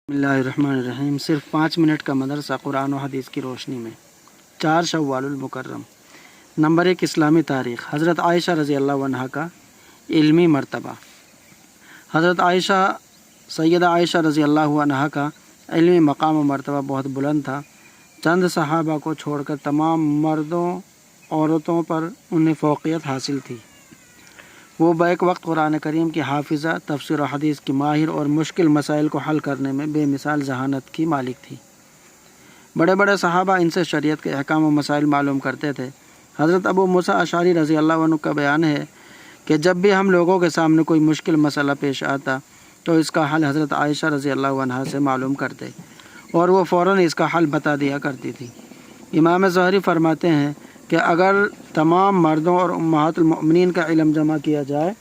بسم اللہ الرحمن الرحیم۔ صرف 5 منٹ کا مدرسہ قرآن و حدیث کی روشنی میں 4 شوال المکرم۔ نمبر 1، اسلامی تاریخ۔ حضرت عائشہ رضی اللہ عنہا کا علمی مرتبہ۔ حضرت عائشہ سیدہ عائشہ رضی اللہ عنہا کا علمی مقام و مرتبہ بہت بلند تھا۔ چند صحابہ کو چھوڑ کر تمام مردوں عورتوں پر انہیں فوقیت حاصل تھی۔ وہ بیک وقت قرآن کریم کی حافظہ، تفسیر و حدیث کی ماہر اور مشکل مسائل کو حل کرنے میں بے مثال ذہانت کی مالک تھی۔ بڑے بڑے صحابہ ان سے شریعت کے احکام و مسائل معلوم کرتے تھے۔ حضرت ابو موسیٰ اشعری رضی اللہ عنہ کا بیان ہے کہ جب بھی ہم لوگوں کے سامنے کوئی مشکل مسئلہ پیش آتا تو اس کا حل حضرت عائشہ رضی اللہ عنہا سے معلوم کرتے اور وہ فوراً اس کا حل بتا دیا کرتی تھی۔ امام ظہری فرماتے ہیں کہ اگر تمام مردوں اور امہات المؤمنین کا علم جمع کیا جائے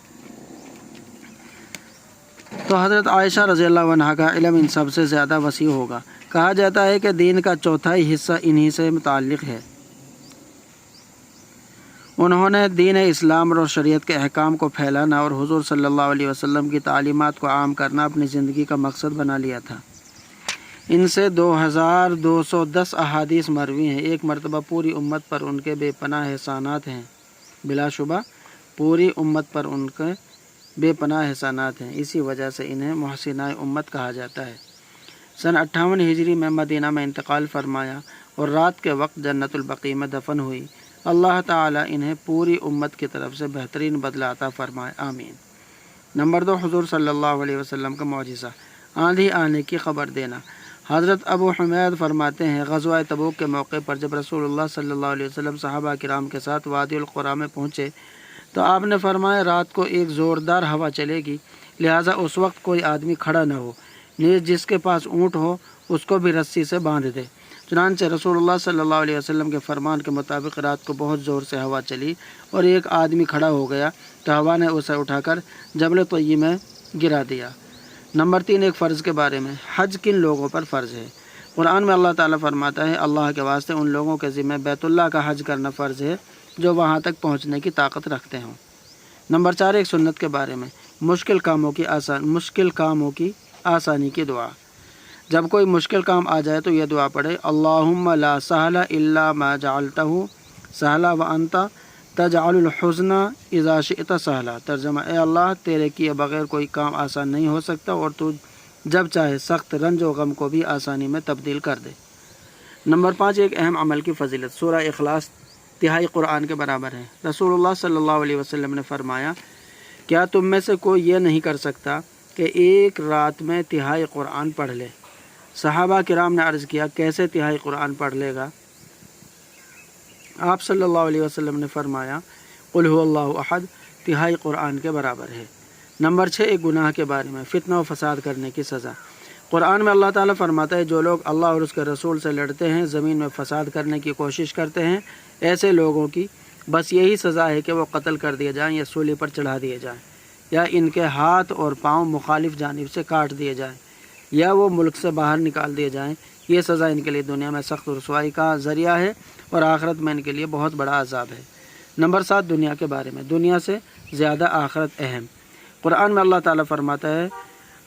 تو حضرت عائشہ رضی اللہ عنہا کا علم ان سب سے زیادہ وسیع ہوگا۔ کہا جاتا ہے کہ دین کا چوتھائی حصہ انہی سے متعلق ہے۔ انہوں نے دین اسلام اور شریعت کے احکام کو پھیلانا اور حضور صلی اللہ علیہ وسلم کی تعلیمات کو عام کرنا اپنی زندگی کا مقصد بنا لیا تھا۔ ان سے 2210 احادیث مروی ہیں۔ ایک مرتبہ پوری امت پر ان کے بے پناہ احسانات ہیں۔ بلا شبہ پوری امت پر ان کے بے پناہ احسانات ہیں، اسی وجہ سے انہیں محسنائے امت کہا جاتا ہے۔ سن 58 ہجری میں مدینہ میں انتقال فرمایا اور رات کے وقت جنت البقیع میں دفن ہوئی۔ اللہ تعالیٰ انہیں پوری امت کی طرف سے بہترین بدلہ عطا فرمائے، آمین۔ نمبر 2، حضور صلی اللہ علیہ وسلم کا معجزہ، آندھی آنے کی خبر دینا۔ حضرت ابو حمید فرماتے ہیں غزوہ تبوک کے موقع پر جب رسول اللہ صلی اللہ علیہ وسلم صحابہ کرام کے ساتھ وادی القریٰ میں پہنچے تو آپ نے فرمایا رات کو ایک زوردار ہوا چلے گی، لہٰذا اس وقت کوئی آدمی کھڑا نہ ہو، نیز جس کے پاس اونٹ ہو اس کو بھی رسی سے باندھ دے۔ چنانچہ رسول اللہ صلی اللہ علیہ وسلم کے فرمان کے مطابق رات کو بہت زور سے ہوا چلی اور ایک آدمی کھڑا ہو گیا تو ہوا نے اسے اٹھا کر جبل طیب میں گرا دیا۔ نمبر 3، ایک فرض کے بارے میں۔ حج کن لوگوں پر فرض ہے؟ قرآن میں اللہ تعالیٰ فرماتا ہے اللہ کے واسطے ان لوگوں کے ذمہ بیت اللہ کا حج کرنا فرض ہے جو وہاں تک پہنچنے کی طاقت رکھتے ہوں۔ نمبر 4، ایک سنت کے بارے میں۔ مشکل کاموں کی آسانی کی دعا۔ جب کوئی مشکل کام آ جائے تو یہ دعا پڑھے اللہم لا سہل الا ما جعلتہ سہلا وانت تجعل الحزن اذا شئت سہلا۔ ترجمہ، اے اللہ تیرے کیے بغیر کوئی کام آسان نہیں ہو سکتا اور تو جب چاہے سخت رنج و غم کو بھی آسانی میں تبدیل کر دے۔ نمبر 5، ایک اہم عمل کی فضیلت۔ سورہ اخلاص تہائی قرآن کے برابر ہے۔ رسول اللہ صلی اللہ علیہ وسلم نے فرمایا کیا تم میں سے کوئی یہ نہیں کر سکتا کہ ایک رات میں تہائی قرآن پڑھ لے؟ صحابہ کرام نے عرض کیا کیسے تہائی قرآن پڑھ لے گا؟ آپ صلی اللہ علیہ وسلم نے فرمایا قل هو اللہ احد تہائی قرآن کے برابر ہے۔ نمبر 6، ایک گناہ کے بارے میں۔ فتنہ و فساد کرنے کی سزا۔ قرآن میں اللہ تعالیٰ فرماتا ہے جو لوگ اللہ اور اس کے رسول سے لڑتے ہیں، زمین میں فساد کرنے کی کوشش کرتے ہیں، ایسے لوگوں کی بس یہی سزا ہے کہ وہ قتل کر دیے جائیں یا سولی پر چڑھا دیے جائیں، یا ان کے ہاتھ اور پاؤں مخالف جانب سے کاٹ دیے جائیں، یا وہ ملک سے باہر نکال دیے جائیں۔ یہ سزا ان کے لیے دنیا میں سخت رسوائی کا ذریعہ ہے اور آخرت میں ان کے لیے بہت بڑا عذاب ہے۔ نمبر 7، دنیا کے بارے میں۔ دنیا سے زیادہ آخرت اہم۔ قرآن میں اللہ تعالیٰ فرماتا ہے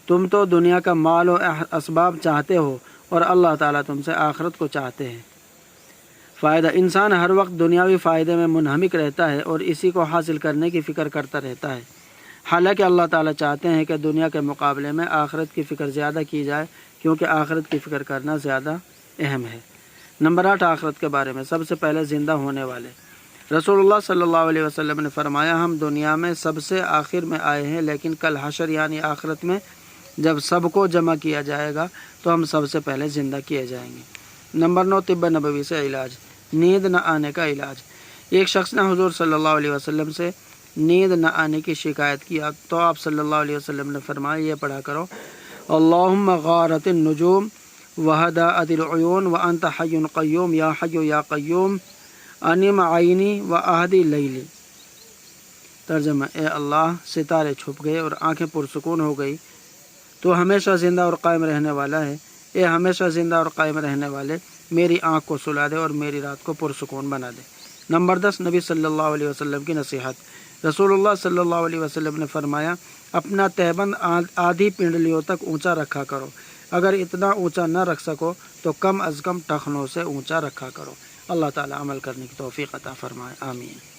تم تو دنیا کا مال و اسباب چاہتے ہو اور اللہ تعالیٰ تم سے آخرت کو چاہتے ہیں۔ فائدہ، انسان ہر وقت دنیاوی فائدے میں منہمک رہتا ہے اور اسی کو حاصل کرنے کی فکر کرتا رہتا ہے، حالانکہ اللہ تعالیٰ چاہتے ہیں کہ دنیا کے مقابلے میں آخرت کی فکر زیادہ کی جائے کیونکہ آخرت کی فکر کرنا زیادہ اہم ہے۔ نمبر 8، آخرت کے بارے میں۔ سب سے پہلے زندہ ہونے والے۔ رسول اللہ صلی اللہ علیہ وسلم نے فرمایا ہم دنیا میں سب سے آخر میں آئے ہیں لیکن کل حشر یعنی آخرت میں جب سب کو جمع کیا جائے گا تو ہم سب سے پہلے زندہ کیے جائیں گے۔ نمبر 9، طب نبوی سے علاج۔ نیند نہ آنے کا علاج۔ ایک شخص نے حضور صلی اللہ علیہ وسلم سے نیند نہ آنے کی شکایت کیا تو آپ صلی اللہ علیہ وسلم نے فرمایا یہ پڑھا کرو اللہم غارت النجوم وہدأت العیون وانت حی قیوم یا حی یا قیوم انم عینی وآہدی لیلی۔ ترجمہ، اے اللہ ستارے چھپ گئے اور آنکھیں پرسکون ہو گئی، تو ہمیشہ زندہ اور قائم رہنے والا ہے، اے ہمیشہ زندہ اور قائم رہنے والے میری آنکھ کو سلا دے اور میری رات کو پرسکون بنا دے۔ نمبر 10، نبی صلی اللہ علیہ وسلم کی نصیحت۔ رسول اللہ صلی اللہ علیہ وسلم نے فرمایا اپنا تہبند آدھی پنڈلیوں تک اونچا رکھا کرو، اگر اتنا اونچا نہ رکھ سکو تو کم از کم ٹخنوں سے اونچا رکھا کرو۔ اللہ تعالی عمل کرنے کی توفیق عطا فرمائے، آمین۔